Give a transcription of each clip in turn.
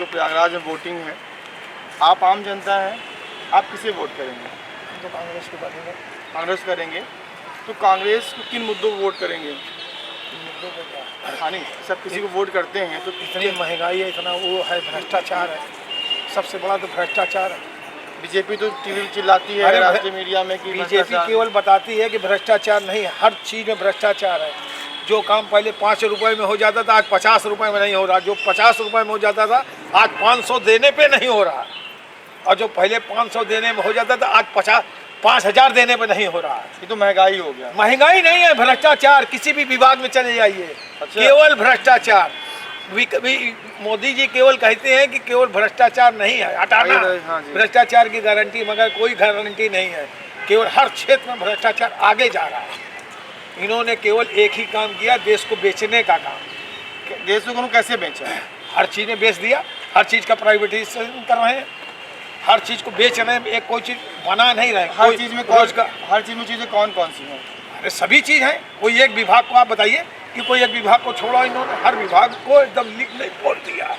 को प्रयागराज में वोटिंग है, आप आम जनता हैं, आप किसे वोट करेंगे? तो कांग्रेस को करेंगे। कांग्रेस करेंगे। तो कांग्रेस को किन मुद्दों को वोट करेंगे? मुद्दों को क्या, हाँ नहीं, सब किसी को वोट करते हैं तो इतनी महंगाई है, इतना वो है, भ्रष्टाचार है, सबसे बड़ा तो भ्रष्टाचार है। बीजेपी तो टीवी में चिल्लाती है, राष्ट्रीय मीडिया में कि बीजेपी केवल बताती है कि भ्रष्टाचार नहीं, हर चीज़ में भ्रष्टाचार है। जो काम पहले 5 रुपए में हो जाता था आज 50 रुपए में नहीं हो रहा, जो 50 रुपए में हो जाता था आज 500 देने पे नहीं हो रहा, और जो पहले 500 देने में हो जाता था आज 5,000 देने पे नहीं हो रहा। ये तो महंगाई हो गया। महंगाई नहीं है, भ्रष्टाचार। किसी भी विभाग में चले जाइए, अच्छा। केवल भ्रष्टाचार। मोदी जी केवल कहते हैं कि केवल भ्रष्टाचार नहीं है, हटाना हाँ जी। भ्रष्टाचार की गारंटी, मगर कोई गारंटी नहीं है। केवल हर क्षेत्र में भ्रष्टाचार आगे जा रहा है। इन्होंने केवल एक ही काम किया, देश को बेचने का काम। देश को कैसे बेचा? हर चीज़ में बेच दिया, हर चीज़ का प्राइवेटाइजेशन कर रहे हैं, हर चीज़ को बेच रहे हैं, एक कोई चीज़ बना नहीं रहे। हर चीज़ में हर चीज़ में चीज़ें कौन कौन सी हैं? अरे सभी चीज़ हैं। कोई एक विभाग को आप बताइए कि कोई एक विभाग को छोड़ा, इन्होंने हर विभाग को एकदम लिखने बोल दिया है,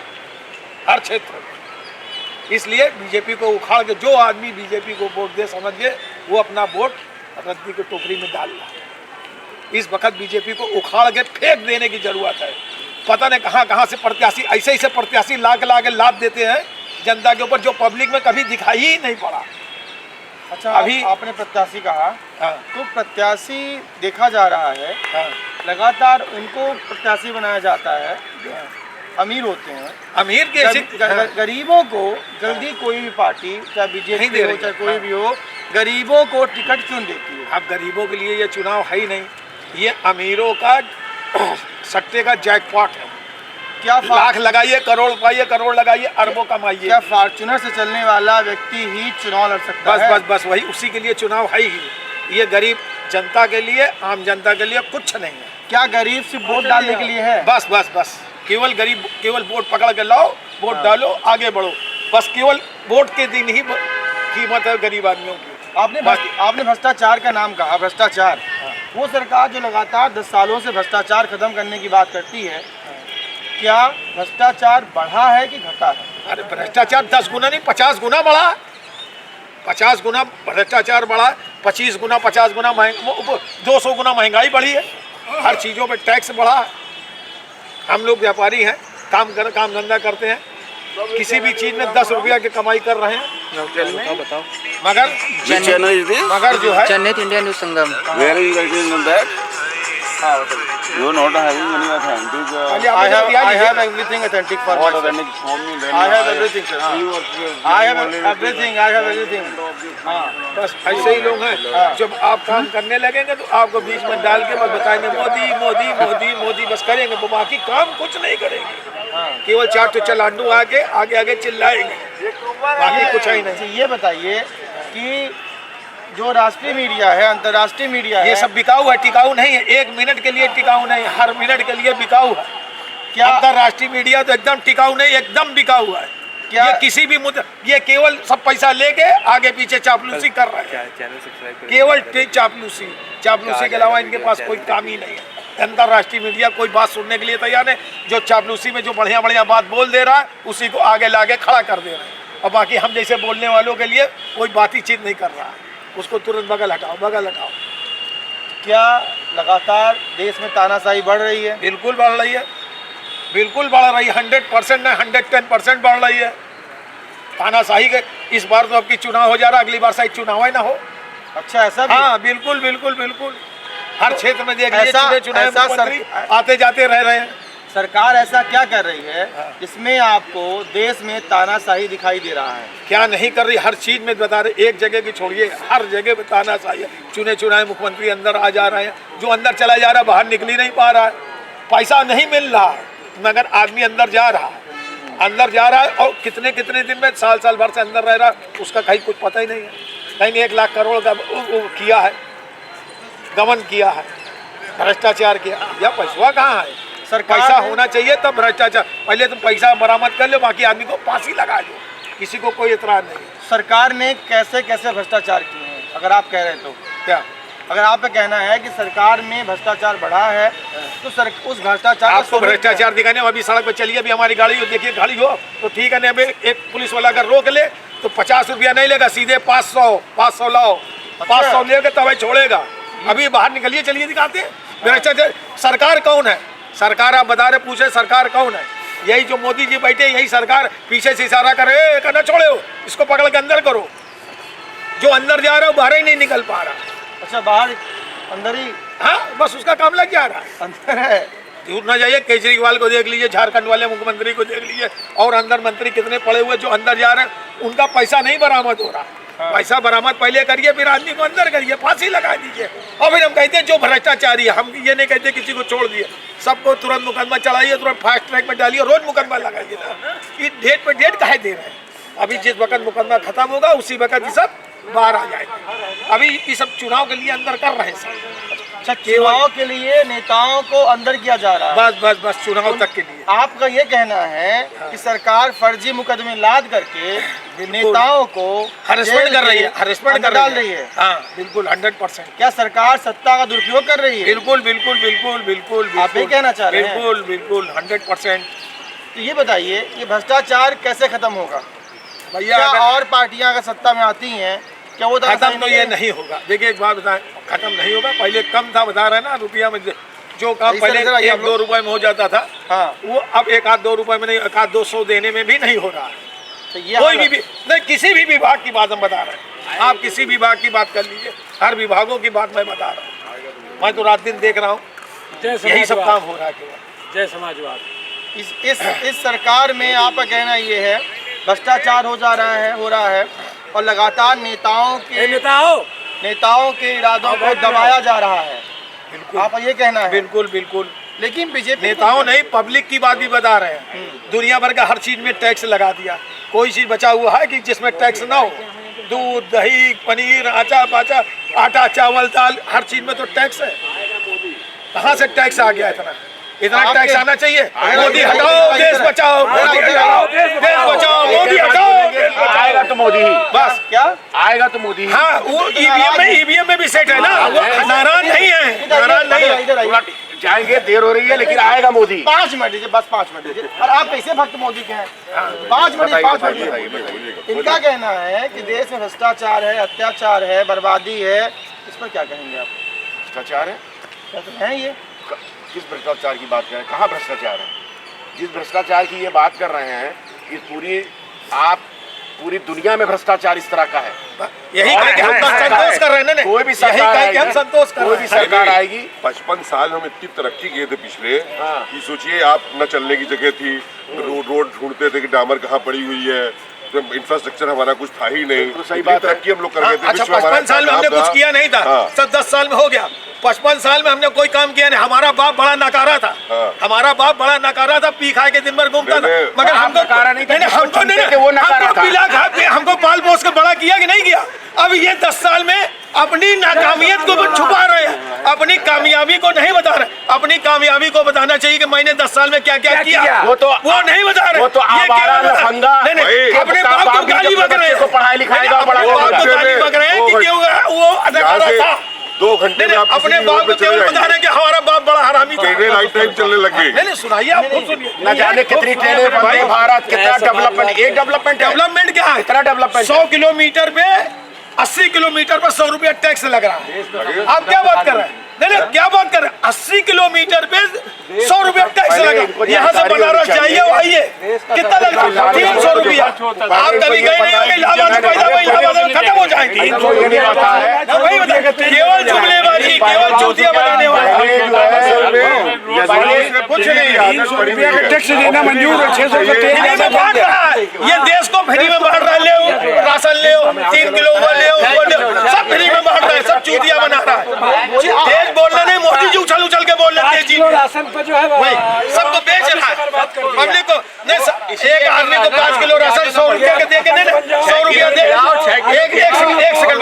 हर क्षेत्र में। इसलिए बीजेपी को उखाड़ के जो आदमी बीजेपी को वोट दे, समझिए वो अपना वोट रद्दी की टोकरी में डाल रहा है। इस वक्त बीजेपी को उखाड़ के फेंक देने की जरूरत है। पता नहीं कहाँ से प्रत्याशी ऐसे प्रत्याशी ला के लाद देते हैं जनता के ऊपर, जो पब्लिक में कभी दिखाई ही नहीं पड़ा। अच्छा, अभी आपने प्रत्याशी कहा, हाँ। तो प्रत्याशी देखा जा रहा है, हाँ। लगातार उनको प्रत्याशी बनाया जाता है, अमीर होते हैं। अमीर के गरीबों को जल्दी कोई भी पार्टी, चाहे बीजेपी हो चाहे कोई भी हो, गरीबों को टिकट क्यों देती है? अब गरीबों के लिए ये चुनाव है ही नहीं, ये अमीरों का सट्टे का जैकपॉट है। क्या लाख लगाइए, करोड़ पाइए, करोड़ लगाइए, अरबों कमाइए। क्या फॉर्च्यूनर से चलने वाला व्यक्ति ही चुनाव लड़ सकता है? बस वही, उसी के लिए चुनाव है ही। ये गरीब जनता के लिए, आम जनता के लिए कुछ नहीं है। क्या गरीब सिर्फ वोट डालने के लिए है? बस केवल गरीब, केवल वोट पकड़ के लाओ, वोट डालो, आगे बढ़ो। बस केवल वोट के दिन ही कीमत है गरीब आदमियों की। आपने भ्रष्टाचार का नाम कहा, भ्रष्टाचार। वो सरकार जो लगातार 10 सालों से भ्रष्टाचार खत्म करने की बात करती है, क्या भ्रष्टाचार बढ़ा है कि घटा है? अरे भ्रष्टाचार 10 गुना नहीं, 50 गुना बढ़ा। 50 गुना भ्रष्टाचार बढ़ा, 25 गुना 50 गुना 200 गुना महंगाई बढ़ी है। हर चीज़ों पे टैक्स बढ़ा है। हम लोग व्यापारी हैं, काम धंधा करते हैं, किसी भी चीज़ में 10 रुपया की कमाई कर रहे हैं। बताओ। मगर जो है Chennai India news Sangam. Where is writing on that? You are not having any authentic. I have everything authentic for What myself. authentic for me? Then I have everything, sir. I have everything. I have everything. हाँ, बस ऐसे ही लोग हैं। जब आप काम करने लगेंगे तो आपको बीच में डाल के बस बताएंगे मोदी मोदी मोदी मोदी, बस करेंगे, वो बाकी काम कुछ नहीं करेंगे। केवल 4 तो चलांडू आगे चिल्लाएंगे, बाकी कुछ ही नहीं। ये बताइए कि जो राष्ट्रीय मीडिया है, अंतर्राष्ट्रीय मीडिया है, ये सब बिकाऊ है, टिकाऊ नहीं है। 1 मिनट के लिए टिकाऊ नहीं, हर मिनट के लिए बिकाऊ है। क्या अंतर्राष्ट्रीय मीडिया तो एकदम टिकाऊ नहीं, एकदम बिकाऊ है। क्या ये किसी भी मुद्दे, ये केवल सब पैसा लेके आगे पीछे चापलूसी कर रहे हैं, केवल चापलूसी के अलावा इनके पास कोई काम ही नहीं है। अंतर्राष्ट्रीय मीडिया कोई बात सुनने के लिए तैयार नहीं। जो चापलूसी में जो बढ़िया बात बोल दे रहा है, उसी को आगे लाके खड़ा कर दे रहे हैं, और बाकी हम जैसे बोलने वालों के लिए कोई बात ही चीज नहीं कर रहा है। उसको तुरंत बगल हटाओ। क्या लगातार देश में तानाशाही बढ़ रही है? बिल्कुल बढ़ रही है, 100% नहीं, 110% बढ़ रही है तानाशाही के। इस बार तो आपकी चुनाव हो जा रहा है, अगली बार शायद चुनाव ही ना हो। अच्छा, ऐसा भी? हाँ, बिल्कुल। हर क्षेत्र में देख लीजिए, चुनाव आते जाते रह रहे हैं। सरकार ऐसा क्या कर रही है जिसमें आपको देश में तानाशाही दिखाई दे रहा है? क्या नहीं कर रही, हर चीज में बता रहे। एक जगह की छोड़िए, हर जगह पे तानाशाही है। चुने मुख्यमंत्री अंदर आ जा रहे हैं, जो अंदर चला जा रहा है बाहर निकल ही नहीं पा रहा है। पैसा नहीं मिल रहा मगर आदमी अंदर जा रहा है, और कितने दिन में साल भर से अंदर रह रहा है, उसका कहीं कुछ पता ही नहीं है। कहीं 1 लाख करोड़ का किया है, गमन किया है, भ्रष्टाचार किया। या पैसा कहाँ है? सर, पैसा होना चाहिए तब भ्रष्टाचार। पहले तुम पैसा बरामद कर लो, बाकी आदमी को फांसी लगा दो, किसी को कोई इतराज नहीं। सरकार ने कैसे भ्रष्टाचार किए हैं, अगर आप कह रहे हैं तो? क्या अगर आपका कहना है कि सरकार में भ्रष्टाचार बढ़ा है तो उस भ्रष्टाचार का आपको भ्रष्टाचार दिखाने अभी सड़क पर चलिए, अभी हमारी गाड़ी हो, देखिए गाड़ी हो तो ठीक है, नहीं एक पुलिस वाला अगर रोक ले तो 50 रुपया नहीं लेगा, सीधे 500 लाओ, 500 लेगा तब छोड़ेगा। अभी बाहर निकलिए, चलिए दिखाते हैं भ्रष्टाचार। सरकार कौन है? सरकार आप बता रहे, पूछे सरकार कौन है? यही जो मोदी जी बैठे, यही सरकार पीछे से इशारा करे, कहना छोड़ो इसको, पकड़ के अंदर करो। जो अंदर जा रहा है वो बाहर ही नहीं निकल पा रहा। अच्छा, बाहर अंदर ही, हाँ बस उसका काम लग जा रहा है, अंदर है। दूर ना जाइए, केजरीवाल को देख लीजिए, झारखंड वाले मुख्यमंत्री को देख लीजिए, और अंदर मंत्री कितने पड़े हुए जो अंदर जा रहे हैं, उनका पैसा नहीं बरामद हो रहा। हाँ। पैसा बरामद पहले करिए, फिर आदमी को अंदर करिए, फांसी लगा दीजिए। और फिर हम कहते हैं जो भ्रष्टाचारी है, हम ये नहीं कहते किसी को छोड़ दिए, सबको तुरंत मुकदमा चलाइए, तुरंत फास्ट ट्रैक में डालिए, रोज मुकदमा लगाइए ना। ये डेट पे डेट काहे दे रहे हैं? अभी जिस वक्त मुकदमा खत्म होगा उसी वक्त ये सब बाहर आ जाएगा। अभी ये सब चुनाव के लिए अंदर कर रहे हैं सब। अच्छा, चुनाव के लिए नेताओं को अंदर किया जा रहा है। बस चुनाव तक के लिए। आपका ये कहना है कि सरकार फर्जी मुकदमे लाद करके नेताओं को हरेसमेंट कर रही है, हरेसमेंट कर डाल रही है। हाँ बिल्कुल 100%। क्या सरकार सत्ता का दुरुपयोग कर रही है? बिल्कुल बिल्कुल बिल्कुल बिल्कुल। आप ये कहना चाह रहे हैं? बिल्कुल बिल्कुल 100%। तो ये बताइए, ये भ्रष्टाचार कैसे खत्म होगा भैया? और पार्टियां अगर सत्ता में आती हैं, क्या वो खत्म तो ये नहीं होगा। देखिए एक बात बताएं, खत्म नहीं होगा। पहले कम था, बता रहे ना, रुपया में जो काम पहले 1-2 रुपए में हो जाता था, हाँ, वो अब 1-2 रुपए में नहीं, 1-200 देने में भी नहीं हो रहा है। तो ये कोई भी नहीं, किसी भी विभाग की बात हम बता रहे हैं, आप किसी विभाग की बात कर लीजिए, हर विभागों की बात मैं बता रहा हूँ। मैं तो रात दिन देख रहा हूँ, यही सब काम हो रहा है केवल। जय समाजवाद। इस सरकार में आपका कहना ये है भ्रष्टाचार हो रहा है और लगातार नेताओं के इरादों को दबाया जा रहा है। बिल्कुल, आपका ये कहना है? बिल्कुल बिल्कुल। लेकिन बीजेपी नेताओं नहीं, पब्लिक की बात भी बता रहे हैं। दुनिया भर का हर चीज में टैक्स लगा दिया, कोई चीज बचा हुआ है कि जिसमें टैक्स ना हो? दूध, दही, पनीर, आटा, चावल, दाल, हर चीज में तो टैक्स है। कहाँ से टैक्स आ गया? इतना टैक्स आना चाहिए। मोदी हटाओ, देश बचाओ, मोदी हटाओ, देश बचाओ, मोदी हटाओ। आएगा तो मोदी ही, बस क्या आएगा तो मोदी ही। हाँ, वो ईवीएम में भी सेट है ना, वो नाराज नहीं है, नाराज नहीं है। जाएंगे, देर हो रही है लेकिन आएगा मोदी। 5 मिनट दीजिए, बस 5 मिनट दीजिए। और आप कैसे भक्त मोदी के हैं? 5 मिनट। इनका कहना है कि देश में भ्रष्टाचार है, अत्याचार है, बर्बादी है। इस पर क्या कहेंगे आप? भ्रष्टाचार है? क्या तो है ये? किस भ्रष्टाचार की बात कर रहे हैं? कहाँ भ्रष्टाचार है? जिस भ्रष्टाचार की ये बात कर रहे हैं, इस पूरी दुनिया में भ्रष्टाचार इस तरह का है। यही कह के हम संतोष कर रहे हैं ना। कोई भी सरकार आएगी, हम संतोष कर कोई भी सरकार आएगी। 55 साल हम इतनी तरक्की किए थे पिछले कि सोचिए, आप न चलने की जगह थी, रोड ढूंढते थे कि डामर कहाँ पड़ी हुई है, तो इंफ्रास्ट्रक्चर हमारा कुछ था ही नहीं। तो सही बात है, तरक्की हम लोग कर रहे थे। अच्छा, 55 साल में हमने कुछ किया नहीं था, 10 साल में हो गया। 55 साल में हमने कोई काम किया नहीं। हमारा बाप बड़ा नकारा था, हमारा बाप बड़ा नकारा था, पी खा के दिन भर घूमता था, मगर हमको हमको पाल पोस के बड़ा किया कि नहीं किया? अब ये 10 साल में अपनी नाकामियत को छुपा रहे हैं, अपनी कामयाबी को नहीं बता रहे। अपनी कामयाबी को बताना चाहिए कि मैंने 10 साल में क्या क्या किया, वो नहीं बता रहे। वो तो अपने बाप को गाली बक रहे हैं, पढ़ाई लिखाई का अपने बाप को गाली बक रहे हैं कि वो नकारा था। 2 घंटे में आप अपने बाप को केवल बता रहे कि हमारा बाप बड़ा हरामी था। ट्रेनें लाइट टाइम चलने लग गई। नहीं सुनाइए, आप खुद सुनिए। न जाने कितनी ट्रेनें, वंदे भारत, कितना डेवलपमेंट। एक डेवलपमेंट क्या है? इतना डेवलपमेंट। 100 किलोमीटर पे 80 किलोमीटर पर 100 रुपया टैक्स लग रहा है। आप क्या बात कर रहे हैं? नहीं, क्या बात कर रहे हैं? 80 किलोमीटर पे 100 रुपया टैक्स लगा। यहाँ से बनारस जाइए, आइए, कितना लगता है? 300 रुपया। आप कभी गए नहीं होंगे इलाहाबाद में, इलाहाबाद में खत्म हो जाएगी। वही बताइए, केवल जुमलेबाजी, केवल चूतिया बनाने वाले, कुछ नहीं। टैक्स देना मंजूर है, 600 में बांट रहा है। ये देश को फ्री में बांट रहा है। ले राशन, ले 3 किलो सब फ्री में बांट रहा है, सब चूतिया बना रहा है। तेज बोलना नहीं, मोदी जी उछल उछल के बोल रहे हैं तेजी। राशन पर जो है वही सबको बेच रहा है पब्लिक को। नहीं, एक आदमी को 5 किलो राशन 100 रुपया के दे के, नहीं 100 रुपया दे। एक सेकंड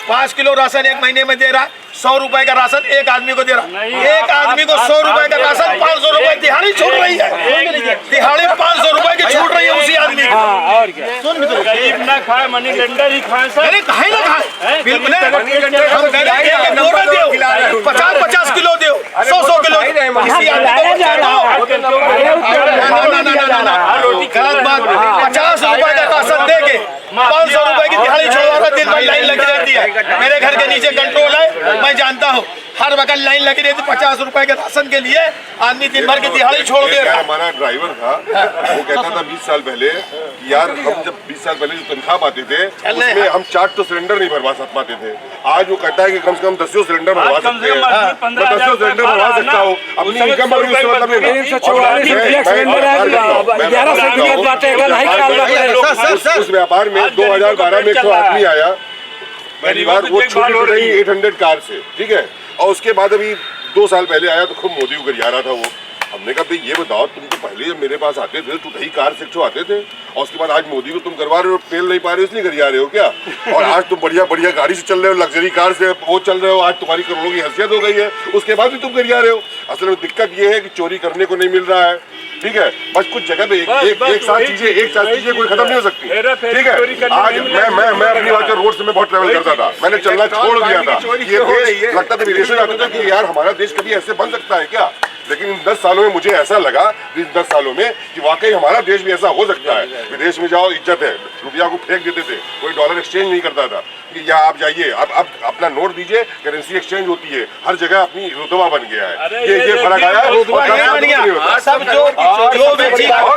5 किलो राशन एक महीने में दे रहा है, 100 रुपए का राशन एक आदमी को दे रहा है। एक आदमी को 100 रुपए का राशन 500 रुपए दिहाड़ी छूट रही है। दिहाड़ी 500 रुपए की छूट रही है उसी आदमी को। और क्या? सुन खाए मनी लेंडर ही खाए सर। अरे कहे ना खाए, बिल्कुल हम 50-50 किलो दो, 100 किलो, किसी गलत बात। 50 रुपए का राशन दे के 500 रुपए की दिहाड़ी छोड़ रहा, दिन भर लाइन लगी रहती है। मेरे घर के नीचे कंट्रोल है, मैं जानता हूँ, हर वक्त लाइन लगी रहती 50 रुपए के राशन के लिए, आदमी दिन भर की दिहाड़ी छोड़ दे रहा। हमारा ड्राइवर था, वो कहता था 20 साल पहले कि यार हम जब 20 साल पहले जो तनख्वाह पाते थे उसमें हम 4 तो सिलेंडर नहीं भरवा पाते थे। आज वो कहता है कि कम से कम 10 सिलेंडर भरवा सकते हैं। मैं 10 सिलेंडर भरवा सकता हूँ, अपनी इनकम पर उससे मतलब नहीं। उस व्यापार में 2012 में 100 आदमी आया पहली बार, वो छोटी 800 कार से, ठीक है। और उसके बाद अभी 2 साल पहले आया तो खूब मोदी को गरिया रहा था वो। हमने कहा भाई ये बताओ, तुम तो पहले जब मेरे पास आते थे तो दही कार से 100 आते थे, और उसके बाद आज मोदी को तुम करवा रहे हो, पेल नहीं पा रहे हो इसलिए गरिया रहे हो क्या? और आज तुम बढ़िया बढ़िया गाड़ी से चल रहे हो, लग्जरी कार से वो चल रहे हो, आज तुम्हारी करोड़ों की हैसियत हो गई है, उसके बाद भी तुम गरिया रहे हो। असल में दिक्कत ये है कि चोरी करने को नहीं मिल रहा है, ठीक है। बस कुछ जगह पे एक साथ चीजें कोई खत्म नहीं हो सकती, ठीक है। आज मैं अपनी बात रोड से मैं बहुत ट्रैवल करता था, मैंने चलना छोड़ दिया था। ये देश लगता था विदेशों जाते थे कि यार हमारा देश कभी ऐसे बन सकता है क्या? लेकिन इन 10 सालों में मुझे ऐसा लगा, इस 10 सालों में, कि वाकई हमारा देश भी ऐसा हो सकता है। विदेश में जाओ इज्जत है, रुपया को फेंक देते थे, कोई डॉलर एक्सचेंज नहीं करता था कि यहाँ आप जाइए, अब अपना नोट दीजिए, करेंसी एक्सचेंज होती है, हर जगह अपनी रुतबा बन गया है। ये फर्क आया, सब जो भी चीज और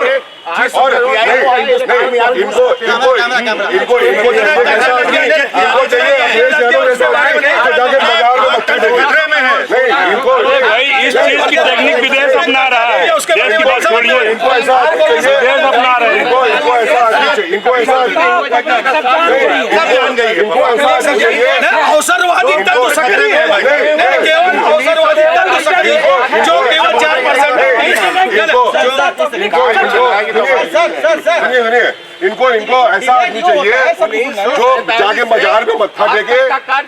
इस चीज की टेक्निक विदेश अपना रहा है, देश की बात छोड़िए, इनको ऐसा देश अपना रहे हैं। इनको ऐसा अवसरवादी तंत्र सक्रिय है भाई, केवल अवसरवादी तंत्र सक्रिय है जो केवल 4% इनको ऐसा आदमी चाहिए जो जाके बाजार में मत्था टेके,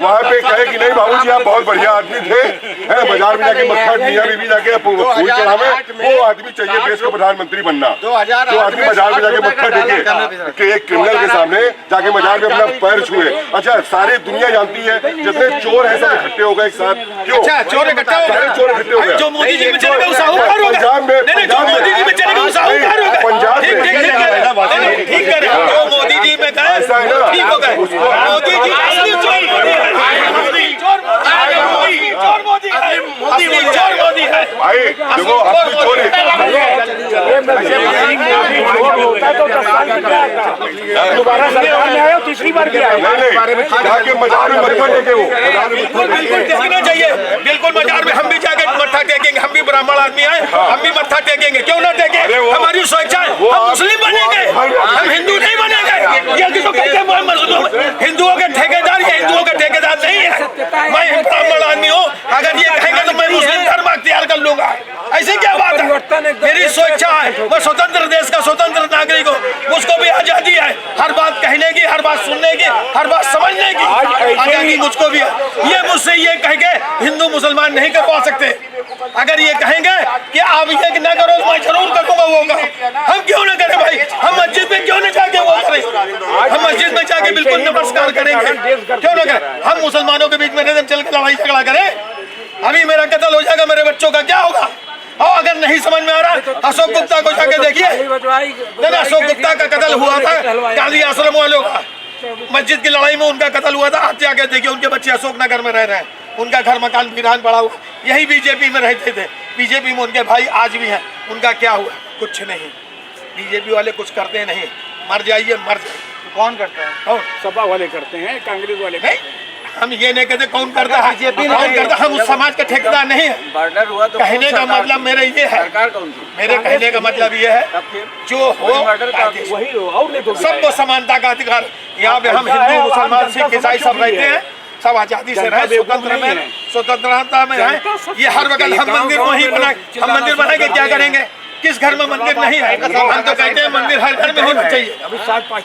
वहाँ पे कहे कि नहीं बाबूजी आप बहुत बढ़िया आदमी थे, है बाजार में जाके मत्था मियाँ बीवी जाके फूल चढ़ावे। वो आदमी चाहिए देश का प्रधानमंत्री बनना, जो आदमी बाजार में जाके मत्था टेके कि एक क्रिमिनल के सामने जाके बाजार में अपना पैर छुए। अच्छा सारी दुनिया जानती है जितने चोर है सब इकट्ठे हो गए एक साथ, क्यों चोर इकट्ठे हो गए? चोर इकट्ठे हो गए जो मोदी जी में चले गए साहूकार हो गए, पंजाब में, जो मोदी जी में चले गए साहूकार हो गए, पंजाब ठीक है, जो मोदी जी में गए ठीक हो गए। मोदी जी असली चोर मोदी है, चोर मोदी है भाई। देखो असली चोर दोबारा सरकार में आया, तीसरी बार किया जाके बाजार में मत्था टेके, वो बिल्कुल टेकना चाहिए, बिल्कुल बाजार में हम भी जाके मत्था टेकेंगे, हम भी ब्राह्मण आदमी आए, हम भी मत्था टेकेंगे, क्यों ना टेके? हमारी स्वेच्छा है, हम मुस्लिम बनेंगे, हम हिंदू नहीं बनेंगे। ये तो कहते हैं हिंदुओं के ठेकेदार, ये हिंदुओं के ठेकेदार नहीं है। मैं ब्राह्मण आदमी हूँ, अगर ये कहेंगे तो मैं मुस्लिम धर्म अख्तियार कर लूंगा, ऐसी क्या बात है? मेरी स्वेच्छा है, मैं स्वतंत्र देश का स्वतंत्र नागरिक हूँ, मुझको भी आजादी है हर बात कहने की, हर बात सुनने की, हर बात समझने की आजादी मुझको भी है। ये मुझसे ये कह के हिंदू मुसलमान नहीं करवा सकते। अगर ये कहेंगे कि आप ये न करो मैं जरूर करूंगा वो काम, हम क्यों ना करें भाई? हम मस्जिद में क्यों ना जाके वो करें? हम मस्जिद में जाके बिल्कुल नमस्कार करेंगे, क्यों ना करें? हम मुसलमानों के बीच में चल के लड़ाई झगड़ा करें? अभी मेरा कत्ल हो जाएगा, मेरे बच्चों का क्या होगा? और अगर नहीं समझ में आ रहा, अशोक गुप्ता को जाके देखिए, अशोक गुप्ता का कत्ल हुआ था गांधी आश्रम वालों का, मस्जिद की लड़ाई में उनका कत्ल हुआ था। आज जाके देखिए उनके बच्चे अशोकनगर में रह रहे हैं, उनका घर मकान वीरान पड़ा हुआ। यही बीजेपी में रहते थे, बीजेपी में उनके भाई आज भी हैं, उनका क्या हुआ? कुछ नहीं। बीजेपी वाले कुछ करते नहीं, मर जाइए मर जाइए। कौन करता है? कौन? सपा वाले करते हैं, कांग्रेस वाले नहीं, हम ये नहीं कहते कौन करता है, कौन करता, हम उस समाज के ठेकेदार नहीं है। मर्डर हुआ तो कहने का मतलब मेरे ये है, सरकार कौन सी? मेरे कहने का मतलब ये है जो हो वही और नहीं तो सबको समानता का अधिकार। यहाँ पे हम हिंदू मुसलमान सिख ईसाई सब रहते हैं, सब आजादी से रहे, स्वतंत्रता में रहे। ये हर वक्त हम मंदिर वहीं बनाए, हम मंदिर बनाएंगे क्या करेंगे? किस घर में मंदिर नहीं है? हम तो कहते हैं मंदिर हर घर में होना चाहिए,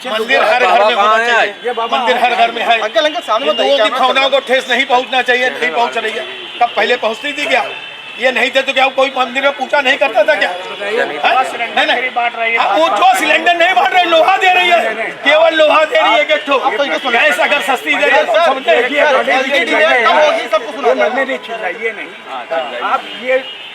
मंदिर हर घर में होना चाहिए, मंदिर हर घर में है। हिंदुओं की भावनाओं को ठेस नहीं पहुंचना चाहिए, नहीं पहुंच रही है। कब पहले पहुंचती थी क्या? ये नहीं थे तो क्या कोई मंदिर में पूजा नहीं करता था क्या? नहीं, वो जो सिलेंडर नहीं बांट रहे, लोहा दे रही है, केवल लोहा दे रही है गेठो, गैस अगर सस्ती दे रही है तो समझते हैं कि ये नहीं।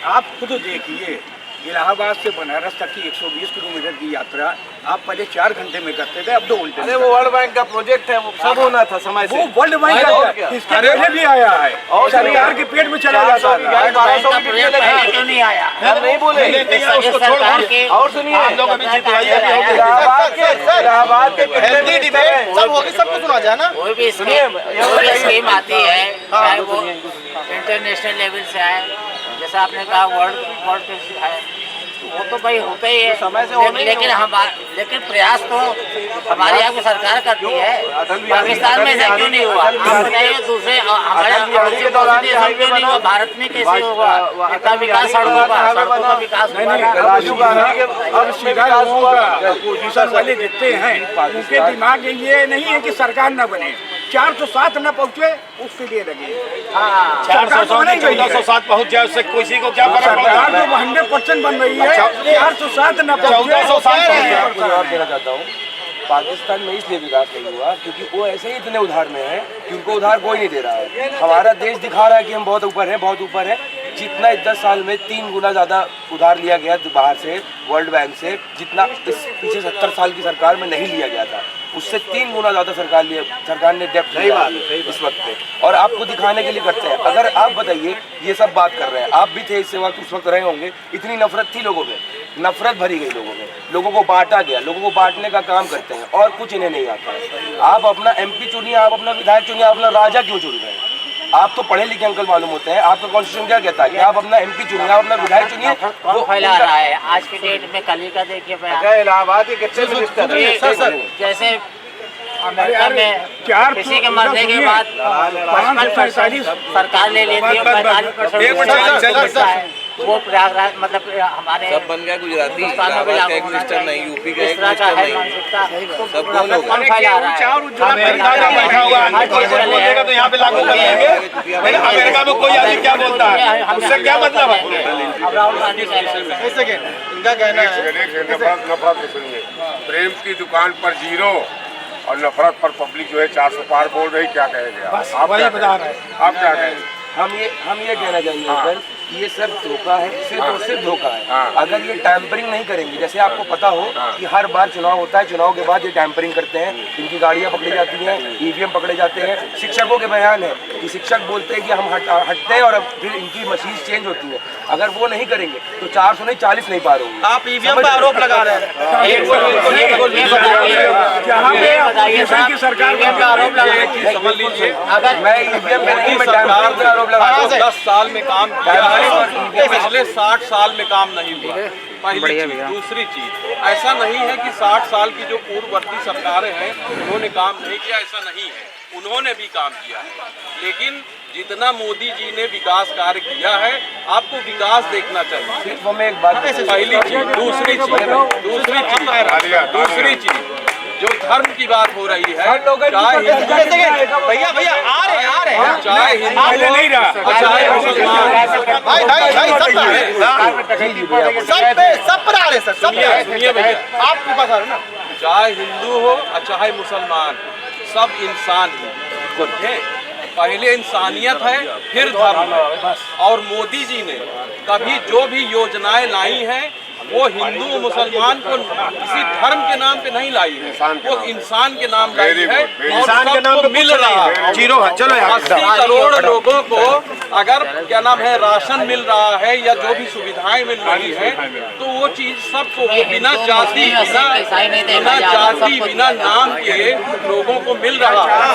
आप खुद देखिए, इलाहाबाद से बनारस तक की 120 किलोमीटर की यात्रा आप पहले 4 घंटे में करते थे, अब 2 घंटे। अरे वो वर्ल्ड बैंक का प्रोजेक्ट है, वो सब होना था समय से। वो वर्ल्ड बैंक का इसके पहले भी आया है और सरकार के पेट में चला जाता है। क्यों नहीं आया? हम नहीं बोले उसको छोड़। और सुनिए, आप लोग अभी जितवाइए इलाहाबाद के हेल्दी डिबेट सब होगी, सबको सुना जाए ना। कोई भी स्कीम आती है, चाहे वो इंटरनेशनल लेवल से आए, जैसा आपने कहा वर्ल्ड से आए, वो तो भाई होता ही है समय से, लेकिन प्रयास तो हमारे यहाँ की सरकार करती है। पाकिस्तान में ऐसा क्यों नहीं हुआ? आप बताइए, दूसरे हमारे क्यों नहीं हुआ? भारत में कैसे होगा इतना विकास? सड़कों का विकास अब सीधा अपोजिशन वाले जितने हैं उनके दिमाग में ये नहीं है कि सरकार न बने, 407 न पहुँचे उसके लिए लगे। 1407 पहुँच जाए उससे किसी को क्या फर्क पड़ता सरकार जो 100% बन रही है, 407 न पहुँचे। 1407 देना चाहता हूँ। पाकिस्तान में इसलिए विकास नहीं हुआ क्योंकि वो ऐसे ही इतने उधार में है कि उनको उधार कोई नहीं दे रहा है। हमारा देश दिखा रहा है कि हम बहुत ऊपर हैं, बहुत ऊपर हैं। जितना इस 10 साल में 3 गुना ज़्यादा उधार लिया गया बाहर से, वर्ल्ड बैंक से, जितना इस पीछे 70 साल की सरकार में नहीं लिया गया था, उससे 3 गुना ज़्यादा सरकार ने डेप्ट लिया इस वक्त पे। और आपको दिखाने के लिए करते हैं। अगर आप बताइए, ये सब बात कर रहे हैं, आप भी थे इस वक्त, उस वक्त रहे होंगे, इतनी नफरत थी लोगों में, नफरत भरी गई लोगों में, लोगों को बांटा गया, लोगों को बांटने का काम करते हैं और कुछ इन्हें नहीं आता है। आप अपना MP चुनिए, आप अपना विधायक चुनिए, आप अपना राजा क्यों चुन रहे हैं? आप तो पढ़े लिखे अंकल मालूम होते हैं, आपका कॉन्स्टिट्यूशन क्या कहता है कि आप अपना MP चुनिए, आप अपना विधायक चुनिए। वो फैला रहा है आज के डेट में। कल ही का देखिए इलाहाबाद के कितने मिनिस्टर हैं? जैसे अमेरिका में किसी के मरने के बाद 55% सरकार ले लेती है, 45% है वो प्रयागराज, मतलब हमारे सब बन गया गुजराती, एक मिनिस्टर नहीं, यूपी का एक मिनिस्टर नहीं, सब कौन होगा? फैला रहा है। अमेरिका में बैठा हुआ है, कोई कुछ बोलेगा तो यहाँ पे लागू कर लेंगे। अमेरिका में कोई आदमी क्या बोलता है, उससे क्या मतलब है? अब राहुल गांधी कह रहे हैं, एक सेकेंड, इनका कहना है नफरत सुनिए, प्रेम की दुकान पर 0 और नफरत पर पब्लिक जो है 400 पार बोल रही, क्या कहेंगे आप? वही बता रहे हैं। आप क्या कहेंगे? हम ये कहना चाहेंगे सर, ये सब धोखा है, सिर्फ और सिर्फ धोखा है। अगर ये टैंपरिंग नहीं करेंगे, जैसे आपको पता हो कि हर बार चुनाव होता है, चुनाव के बाद ये टैंपरिंग करते हैं, इनकी गाड़ियां पकड़ी जाती हैं, EVM पकड़े जाते हैं। शिक्षकों के बयान है कि शिक्षक बोलते हैं कि हम हटते हैं और फिर इनकी मशीन चेंज होती है। अगर वो नहीं करेंगे तो 400 नहीं 40 नहीं पार होंगे। आप EVM पर आरोप लगा रहे हैं। समझ लीजिए, अगर मैं EVM पे नहीं, मैं टैंपरिंग पर आरोप लगा रहा हूं। 10 साल में काम किया है, पिछले 60 साल में काम नहीं हुआ। पहली चीज। दूसरी चीज, ऐसा नहीं है कि 60 साल की जो पूर्ववर्ती सरकारें हैं उन्होंने काम नहीं किया, ऐसा नहीं है, उन्होंने भी काम किया है। लेकिन जितना मोदी जी ने विकास कार्य किया है, आपको विकास देखना चाहिए। सिर्फ हमें एक बात, पहली चीज। दूसरी चीज जो धर्म की बात हो रही है, चाहे भैया आ रहे हैं, चाहे हिंदू नहीं रहा, चाहे मुसलमान, सब पर आ रहे सर, सब सुनिए भैया, आपके पास आ रहे ना, चाहे हिंदू हो और चाहे मुसलमान, सब इंसान ही। पहले इंसानियत है, फिर धर्म है। और मोदी जी ने कभी जो भी योजनाएं लाई हैं वो हिंदू मुसलमान को किसी धर्म के नाम पे नहीं लाई है, वो इंसान के नाम लाई है। इंसान के नाम पे मिल रहा है, जीरो है। चलो 80 करोड़ लोगों को अगर क्या नाम है राशन मिल रहा है या जो भी सुविधाएं मिल रही है, तो वो चीज सबको बिना जाति बिना नाम के लोगों को मिल रहा है।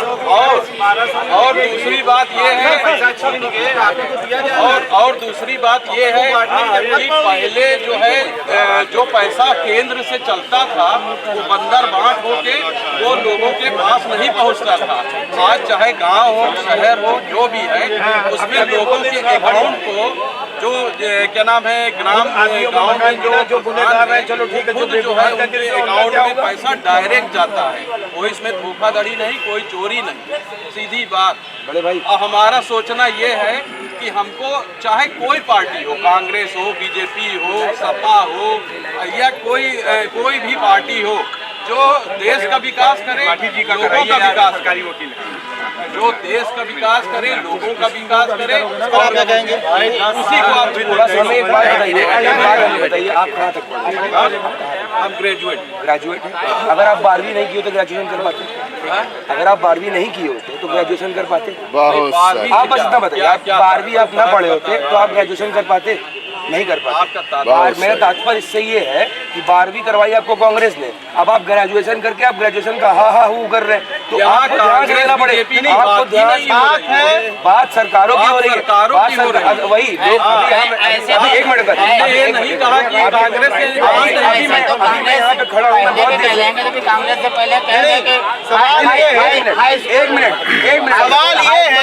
और दूसरी बात ये है, और दूसरी बात ये है कि पहले जो है जो पैसा केंद्र से चलता था वो बंदर बांट होके वो लोगों के पास नहीं पहुंचता था। आज चाहे गांव हो, शहर हो, जो भी है, उसमें लोगों के अकाउंट को जो क्या नाम है गांव में जो गुनेगार है, चलो ठीक है, खुद जो है उनके अकाउंट में पैसा डायरेक्ट जाता है। कोई इसमें धोखाधड़ी नहीं, कोई चोरी नहीं, सीधी बात। बड़े भाई, हमारा सोचना ये है कि हमको चाहे कोई पार्टी हो, कांग्रेस हो, BJP हो, सपा हो या कोई भी पार्टी हो, जो देश का विकास करे, लोगों का विकास करे, जो देश का विकास करे, लोगों का विकास करे, उसी को आप हमें एक बात बताइए, आप कहाँ तक पढ़े? हम ग्रेजुएट हैं। अगर आप 12वीं नहीं किए तो ग्रेजुएशन कर पाते? अगर आप 12वीं नहीं किए होते तो ग्रेजुएशन कर पाते? आप बस इतना बताइए, आप 12वीं आप ना पढ़े होते तो आप ग्रेजुएशन कर पाते? नहीं कर पाते। मेरा तात्पर्य इससे ये है कि 12वीं करवाई आपको कांग्रेस ने, अब आप ग्रेजुएशन करके आप ग्रेजुएशन का हा हू कर रहे हैं, तो आपको ध्यान देना पड़ेगा। आपको ध्यान, बात सरकारों की हो रही है, वही अभी एक मिनट ये नहीं कहा कि कांग्रेस से यहाँ पे खड़ा हूँ, कांग्रेस से पहले एक मिनट सवाल ये है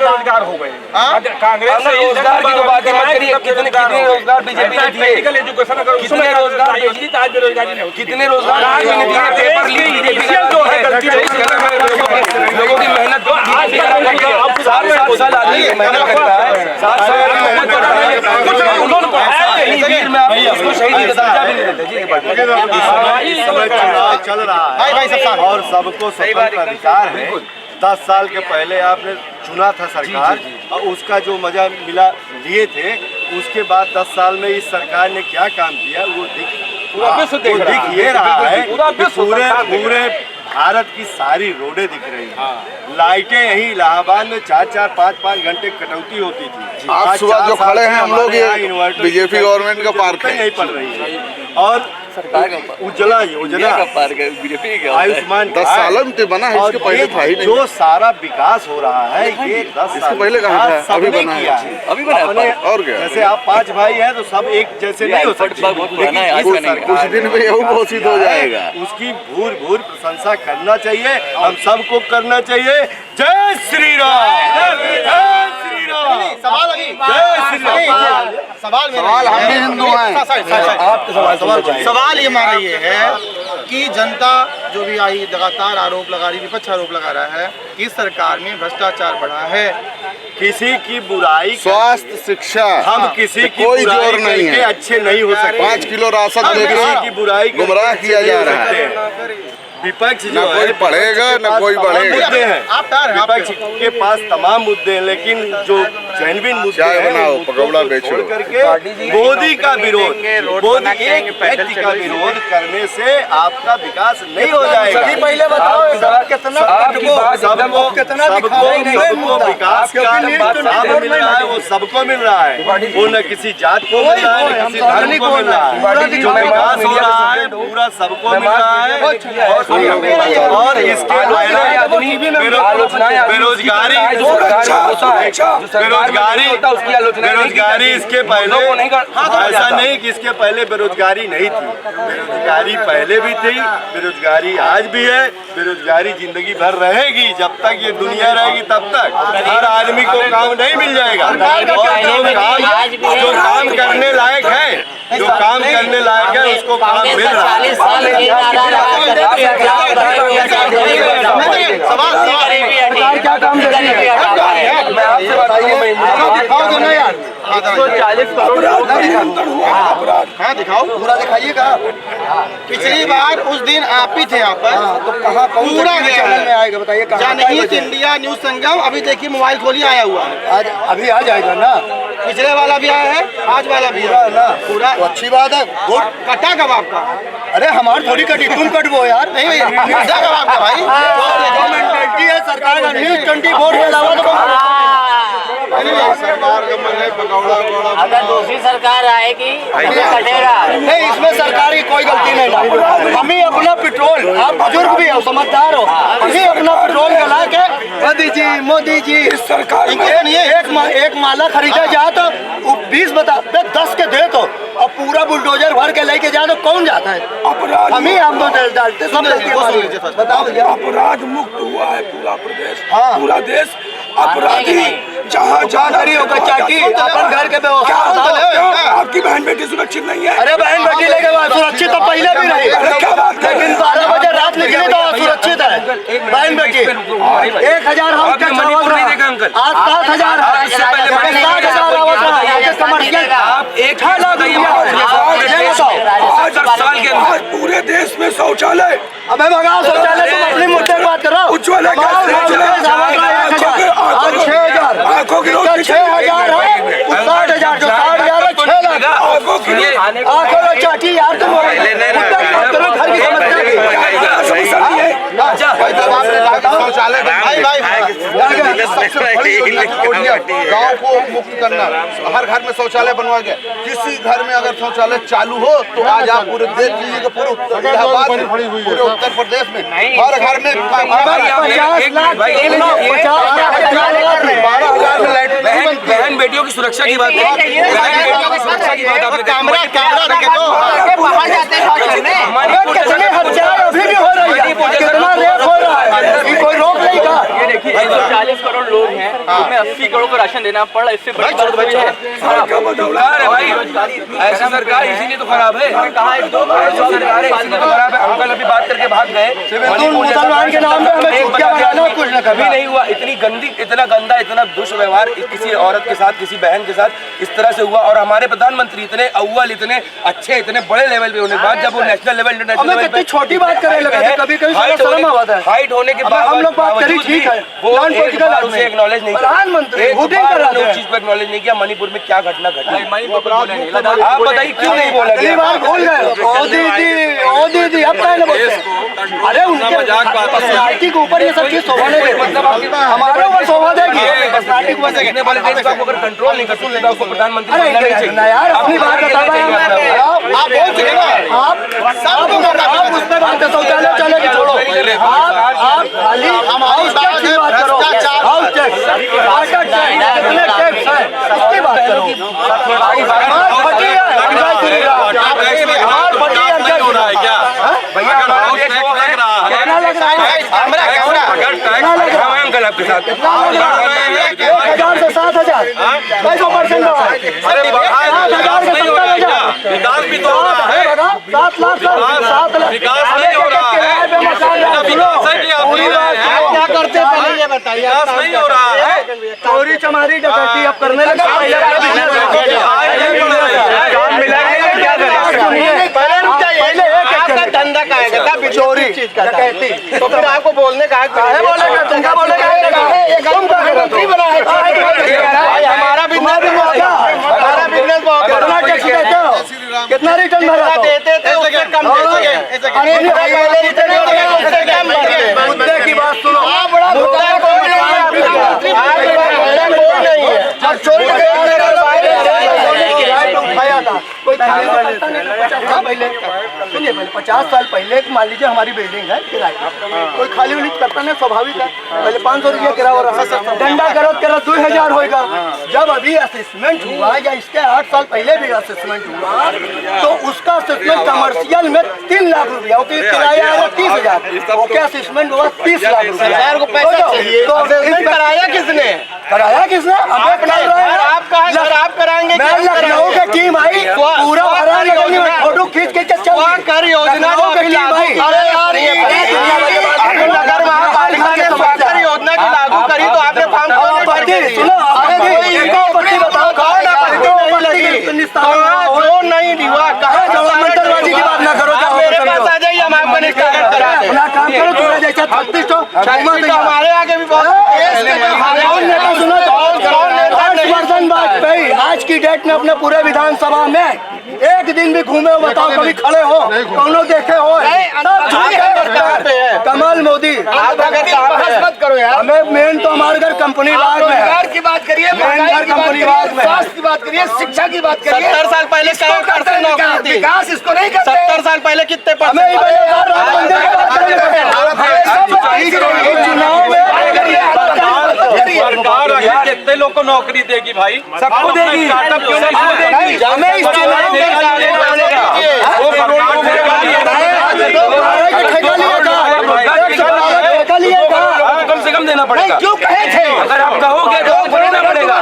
रोजगार हो गए। कांग्रेस ने रोजगार की तो बात मत करिए, कितने रोजगार बीजेपी ने दिए, कितने रोजगार कितने रोजगार पेपर लीक बीजेपी जो है गलती लोगों की मेहनत 7 साल आदमी मेहनत करता है, 7 साल उन्होंने पढ़ाया उसको शहीद दर्जा भी नहीं देते। चल रहा है और सबको स्वतंत्र अधिकार है। 10 साल के पहले आपने चुना था सरकार और उसका जो मजा मिला लिए थे, उसके बाद 10 साल में इस सरकार ने क्या काम किया वो दिख ये रहा है कि पूरे भारत की सारी रोडें दिख रही हैं। लाइटें यही इलाहाबाद में 4-4, 5-5 घंटे कटौती होती थी। आज सुबह जो खड़े हैं हम लोग, ये बीजेपी गवर्नमेंट का पार्क नहीं पड़ रही है। और उज्ज्वला योजना, आयुष्मान 10 साल में बना है, इसके पहले था ही नहीं। जो सारा विकास हो रहा है ये 10 साल पहले कहाँ था? अभी बना है, अभी बना। और क्या, जैसे आप 5 भाई हैं तो सब एक जैसे नहीं हो सकते, कुछ दिन में यही घोषित हो जाएगा। उसकी भूर प्रशंसा करना चाहिए, हम सबको करना चाहिए। जय श्री राम, जय श्री राम। सवाल अभी जय श्री राम। सवाल हम भी हिंदू हैं। सवाल ये हमारा ये है कि जनता जो भी आई लगातार आरोप लगा रही, विपक्ष आरोप लगा रहा है कि सरकार में भ्रष्टाचार बढ़ा है। किसी की बुराई, स्वास्थ्य, शिक्षा, हम किसी की कोई बुराई जोर नहीं है। अच्छे नहीं हो सकते। 5 किलो राशन किसी लेकर की बुराई गुमराह किया जा रहा है। विपक्ष ना जो कोई पढ़ेगा न कोई बढ़ेगा। मुद्दे हैं, विपक्ष के पास तमाम मुद्दे हैं, लेकिन जो जेन्युइन मुद्दे हैं पकौड़ा बेचो करके मोदी का विरोध, मोदी एक व्यक्ति का विरोध करने से आपका विकास नहीं हो जाएगा। पहले बताओ सबको विकास का लाभ मिल रहा है, वो सबको मिल रहा है, वो न किसी जात को मिल रहा है, न किसी धर्म को मिल रहा है। जो विकास हो रहा है पूरा सबको मिल रहा है। और इसके बेरोजगारी इसके पहले ऐसा नहीं कि इसके पहले बेरोजगारी नहीं थी, बेरोजगारी पहले भी थी, बेरोजगारी आज भी है, बेरोजगारी जिंदगी भर रहेगी। जब तक ये दुनिया रहेगी तब तक हर आदमी को काम नहीं मिल जाएगा। और जो काम करने लायक है, जो काम करने लायक है उसको काम मिल रहा है। क्या काम कर रही है? मैं आपसे बताइए, 140 करोड़ हाँ दिखाओ, पूरा दिखाइएगा। पिछली बार उस दिन आप ही थे यहाँ पर, तो कहाँ पूरा चैनल में आएगा बताइए। जनहित इंडिया न्यूज संगम, अभी देखिए मोबाइल खोलिए आया हुआ है, आज अभी आ जाएगा ना। पिछले वाला भी आया है, आज वाला भी है ना, पूरा अच्छी बात है। वोट कटा कब आपका? अरे हमारी थोड़ी कटी, तुम कट वो यार। नहीं भैया कटा कब आपका भाई? गवर्नमेंट है सरकार का, न्यूज 24 के अलावा सरकार का मन है पकौड़ा वकौड़ा। अगर दूसरी सरकार आएगी कटेगा नहीं, इसमें सरकार की कोई गलती नहीं। हम ही अपना पेट्रोल, आप बुजुर्ग भी हो, समझदार हो, हम ही अपना पेट्रोल गला के मोदी जी सरकार एक माला खरीदा जाए तो 20 बता 10 के दे तो, और पूरा बुलडोजर भर के लेके जाए तो कौन जाता है? हम ही हम डालते सब। बताओ भैया, अपराध मुक्त हुआ है पूरा प्रदेश, हाँ पूरा देश अपराधी जहाँ होगा चाटी अपन घर के व्यवस्था। आपकी बहन बेटी सुरक्षित नहीं है। अरे बहन बेटी लेके सुरक्षित तो पहले भी रही, लेकिन 12 बजे रात निकली तो सुरक्षित है बहन बेटी। 1000 हम आज 7000 साल के बाद पूरे देश में शौचालय। अबे भगाओ शौचालय, तुम अपनी मुद्दे की बात करो। उज्ज्वला 6000 आंखों की रोशनी 6000 है, 60,000 जो 60,000 है 6 लाख आंखों में चाटी यार। तुम करो घर की शौचालय गाँव को मुक्त करना, हर घर में शौचालय बनवा गया। किसी घर में अगर शौचालय चालू हो तो आज आप पूरे देख लीजिए कि पूरे उत्तर प्रदेश में हर घर में 12,000 में लाइट। बहन बेटियों की सुरक्षा की बात अभी भी हो रही है, कितना रेप हो रहा है, कोई रोक नहीं का। 40 करोड़ लोग हैं, उनमें 80 करोड़ को राशन देना पड़, इससे बड़ी बात है भाई। ऐसी सरकार इसीलिए तो खराब है, सरकार इसीलिए तो खराब है। अंकल अभी बात करके भाग गए, मुसलमान के नाम पे हमें कुछ न कभी नहीं हुआ। इतनी गंदी, इतना गंदा, इतना दुष्व्यवहार किसी औरत के साथ, किसी बहन के साथ इस तरह से हुआ। और हमारे प्रधानमंत्री इतने अव्वल, इतने अच्छे, इतने बड़े लेवल पे होने के बाद जब वो नेशनल लेवल, इंटरनेशनल लेवल पे छोटी बात करने लगा, कभी कभी हाइट होने के बाद हम लोग बात करी, ठीक है, उसे एक्नॉलेज नहीं किया, प्रधानमंत्री चीज को एक्नॉलेज नहीं किया। मणिपुर में क्या घटना घटी, आप बताइए क्यों नहीं बोला गया? भूल गए ओ दीदी अब कहने बोलते हैं। अरे उनके पर्सनालिटी के ऊपर ये सब चीज शोभा नहीं देती, मतलब हमारे ऊपर शोभा देगी। पर्सनालिटी के ऊपर देखने वाले देश को आप अगर कंट्रोल नहीं कर सकते तो आपको प्रधानमंत्री बनना नहीं चाहिए यार। अपनी बात बता रहे हैं आप बोल चुके ना, आप उस पर बात शौचालय चले के छोड़ो, आप खाली हाउस टैक्स की बात करो, हाउस टैक्स, वाटर टैक्स, कितने टैक्स है उसकी बात करो। कितना लग रहा है अंकल आपके साथ? 1,000 से 7,000 100% 7,000 से 70,000 विकास भी तो हो रहा है, 7 लाख विकास नहीं हो रहा है, क्या करते पहले ये बताइए। विकास नहीं हो रहा है, चोरी चमारी डकैती अब करने लगा। आपका धंधा का है चोरी डकैती, तो फिर आपको बोलने का है, बोलेगा तुमका बोलेगा हमारा बिजनेस कितना टैक्स देते हो, कितना रिटर्न भरा देते थे, उससे कम मुद्दे की बात सुनो। कोई सुनिए, 50 साल पहले मान लीजिए हमारी बिल्डिंग है किराए, कोई खाली उली करता नहीं, स्वाभाविक है। पहले 500 रुपया किराया हो रहा है, डंडा करो 2000 होगा। जब अभी असेसमेंट हुआ या इसके 8 साल पहले भी असेसमेंट हुआ तो उसका असेसमेंट कमर्शियल में 3 लाख रुपया, किराया आया 30,000, ओके असेसमेंट हुआ 30 लाख रुपया। सरकार को पैसा चाहिए, तो असेसमेंट कराया किसने? आप कराएंगे, लखनऊ की टीम आई, पूरा फोटो खींच के कर योजना नगर महापालिका ने स्वास्थ्य योजना की लागू करी तो आपने नहीं हुआ, कहा मंत्रबाजी की बात ना करो, मेरे पास आ जाइए, हम आपको निष्कासित कराएंगे। अपना काम करो, तुम्हारा जैसा 36 हमारे आगे भी बहुत वाजपेयी आज की डेट में अपने पूरे विधानसभा में एक दिन भी घूमे हो बताओ, कभी खड़े हो, कौनो देखे हो? कमल मोदी आप अगर मत करो यार, हमें मेन तो हमारे घर कंपनी बाग में है, की बात करिए, कंपनी बाग में स्वास्थ्य की बात करिए, शिक्षा की बात करिए। 70 साल पहले विकास इसको नहीं करते, 70 साल पहले कितने कितने लोग को नौकरी देगी भाई? सबको देगी, कम से कम देना पड़ेगा। क्यों कहे थे? अगर आप कहोगे तो देना पड़ेगा।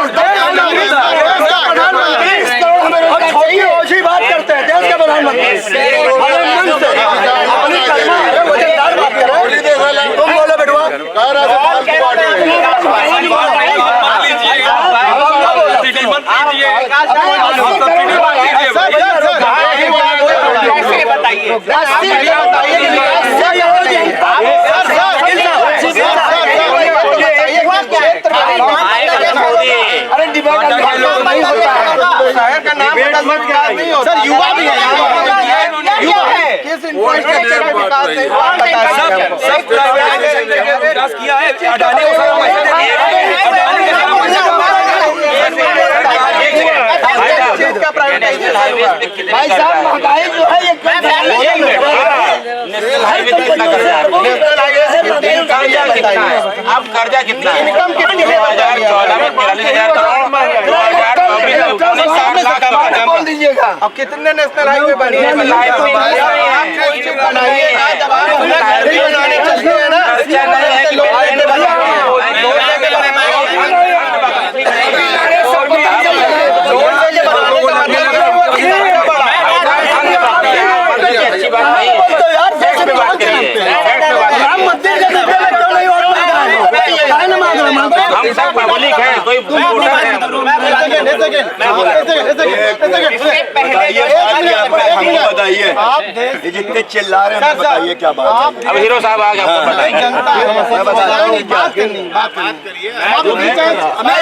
तुम बोलो बेटवा अरे डिबेट शहर का नाम नहीं होता सर, युवा भी है, युवा है किस इंफ्रास्ट्रक्चर के विकास से सब विकास किया है। अडानी को सारा पैसा भाई साहब महंगाई जो है ये अब कर्जा कितना है? इनकम कितनी है? 2014 में 43,000 करोड़। बोल दीजिएगा अब कितने नेशनल हाईवे बने हैं? अच्छी बात नहीं हम सब पब्लिक है, कोई बताइए ये जितने चिल्ला रहे हैं बताइए क्या बात है? अब हीरो साहब आ गए,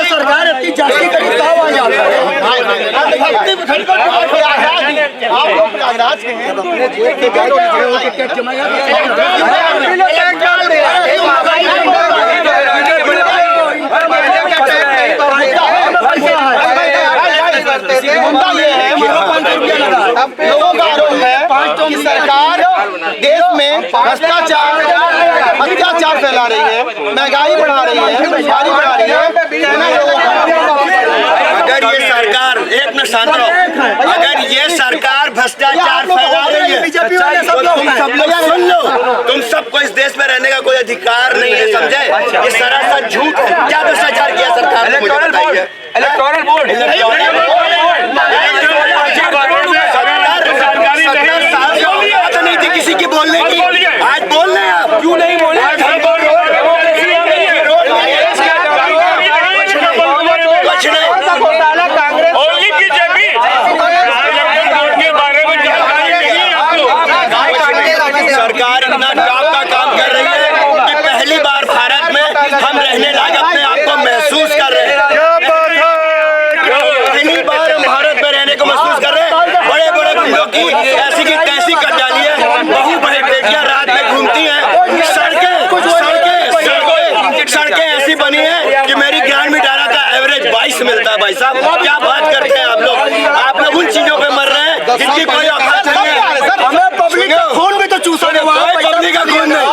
सरकार अपनी जाति करी आप लोग प्रयागराज के हैं लोगों का आरोप है कि सरकार देश में भ्रष्टाचार अत्याचार फैला रही है, महंगाई बढ़ा रही है, बेरोजगारी बढ़ा रही है। अगर ये सरकार एक मिनट शांत रहो, अगर ये सरकार भ्रष्टाचार फैला रही है तो तुम सब लोग सुन लो, तुम सबको इस देश में रहने का कोई अधिकार नहीं है, समझे? ये सरासर झूठ है। क्या भ्रष्टाचार किया सरकार ने? इलेक्टोरल बोर्ड नहीं थी किसी की बोलने की, आज बोल रहे हैं आप, क्यों नहीं बोले? सरकार इतना टॉप का काम कर रही है कि पहली बार भारत में हम रहने लायक अपने आप को महसूस कर रहे हैं। पहली बार हम भारत में रहने को महसूस कर रहे हैं। बड़े बड़े गुंडों की ऐसी की तैसी कर डाली है, बहू बहन बेटियां रात में घूमती हैं, सड़कें ऐसी बनी है कि मेरी ग्रांड में डाला का एवरेज 22 मिलता है। भाई साहब क्या बात करते हैं आप लोग उन चीजों पे मर रहे हैं जिनकी कोई औकात नहीं है। हमें पब्लिक का खून भी तो चूसा है, पब्लिक का खून नहीं।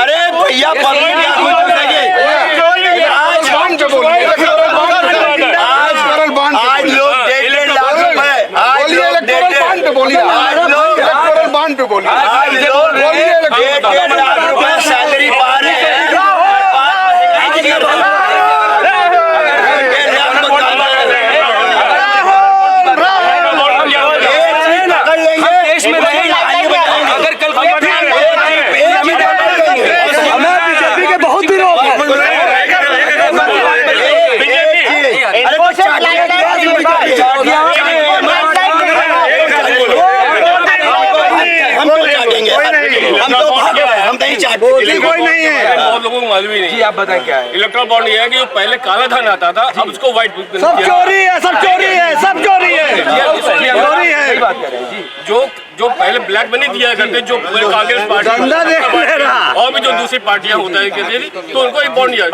अरे भैया पब्लिक का खून चूसेंगे। आज लोग 1.5 लाख रुपए, आज लोग 1.5 लाख रुपए सैलरी पा रहे हैं। अगर कल बीजेपी के बहुत विरोध है। कोई नहीं है, बहुत लोगों को मालूम ही नहीं। जी आप बताएं क्या है? इलेक्ट्रल बॉन्ड ये है कि पहले काला धन आता था, अब उसको व्हाइट सब चोरी है, सब चोरी है, सब चोरी है, चोरी है। सही बात कर रहे हैं जी। जो पहले ब्लैक मनी दिया करते, जो कांग्रेस पार्टी और भी जो दूसरी पार्टियां होता है तो उनको एक बॉन्ड दिया।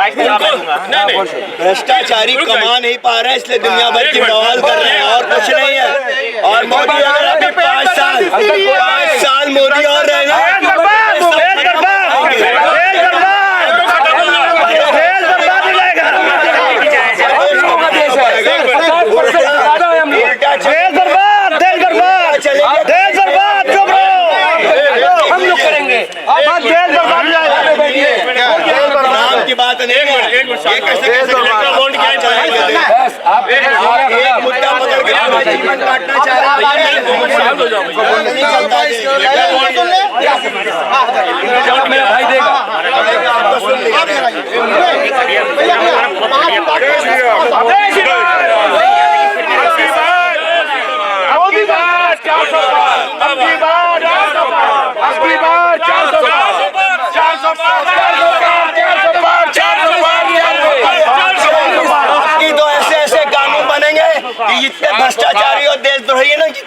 नहीं भ्रष्टाचारी कमा नहीं पा रहे हैं, इसलिए दुनिया भर की बवाल कर रहे हैं और कुछ नहीं है। और मोदी अगर अभी 5 साल मोदी और रहेगा की बात नहीं है। एक मुद्दा पकड़ के जीवन काटना चाहिए। शांत हो जाओ मेरा भाई देगा तो ऐसे ऐसे कानून बनेंगे कि इतने भ्रष्टाचारी और देशद्रोही है ना कि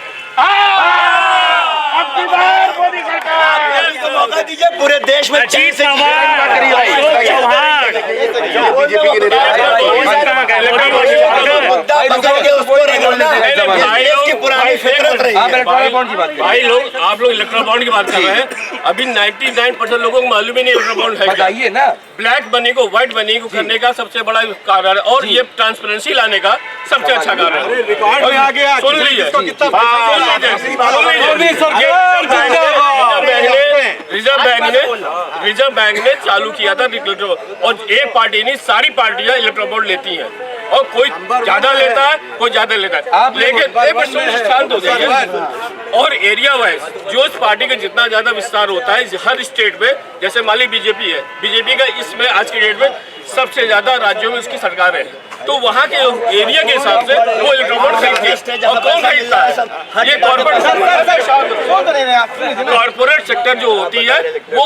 मौका दीजिए पूरे देश में अजीत पवार भाई लोग आप लोग इलेक्ट्रल बॉन्ड की बात कर रहे हैं। अभी 99% लोगों को मालूम ही नहीं इलेक्ट्रल बॉन्ड है। बताइए ना, ब्लैक मनी को व्हाइट मनी को करने का सबसे बड़ा कारण है और ये ट्रांसपेरेंसी लाने का सबसे अच्छा कारण है। सुन लीजिए रिजर्व बैंक ने चालू किया था और एक पार्टी नहीं सारी पार्टियां इलेक्ट्रल बॉन्ड लेती हैं और कोई ज्यादा लेता है कोई ज्यादा लेता है, लेकिन शांत हो जाइए। और एरिया वाइज जो इस पार्टी का जितना ज्यादा विस्तार होता है हर स्टेट में, जैसे मान ली बीजेपी है, बीजेपी का इसमें आज की डेट में सबसे ज्यादा राज्यों में उसकी सरकार है, तो वहाँ के एरिया के हिसाब से वो इलेक्ट्रल बॉन्ड खरीदती है। और कौन खरीदता है? ये कॉर्पोरेट सेक्टर जो होती है वो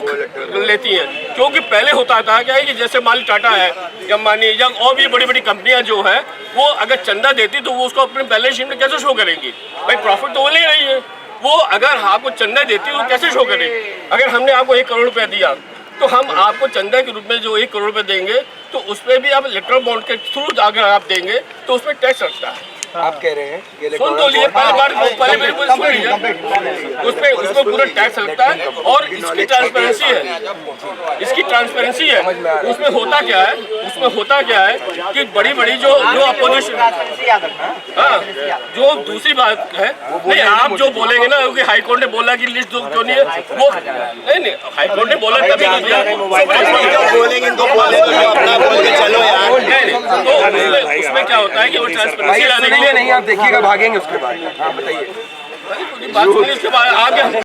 लेती है। क्योंकि पहले होता था क्या है कि जैसे मान ली टाटा है, अंबानी या और भी बड़ी बड़ी कंपनियां जो है वो अगर चंदा देती तो वो उसको अपने बैलेंस शीट में कैसे शो करेंगी? भाई प्रॉफिट तो वो ले रही है, वो अगर आपको चंदा देती है तो कैसे शो करेगी? अगर हमने आपको 1 करोड़ रुपया दिया तो हम आपको चंदा के रूप में जो 1 करोड़ रुपए देंगे तो उसमें भी आप इलेक्ट्रल बॉन्ड के थ्रू अगर आप देंगे तो उसमें टैक्स लगता है। आप कह रहे हैं सुन तो लिए पहले मेरे को सुन लीजिए, उसमें पूरा टैक्स लगता है और इसकी ट्रांसपेरेंसी है, उसमें होता क्या है कि बड़ी बड़ी जो अपोजिशन, हाँ जो दूसरी बात है नहीं आप जो बोलेंगे ना क्योंकि हाईकोर्ट ने बोला कि लिस्ट क्यों नहीं है वो नहीं हाईकोर्ट ने बोला तभी तो उसमें क्या होता है कि वो ट्रांसपेरेंसी लाने के लिए नहीं, आप देखिएगा भागेंगे उसके बाद। हाँ बताइए बात सुनिए, उसके बाद आगे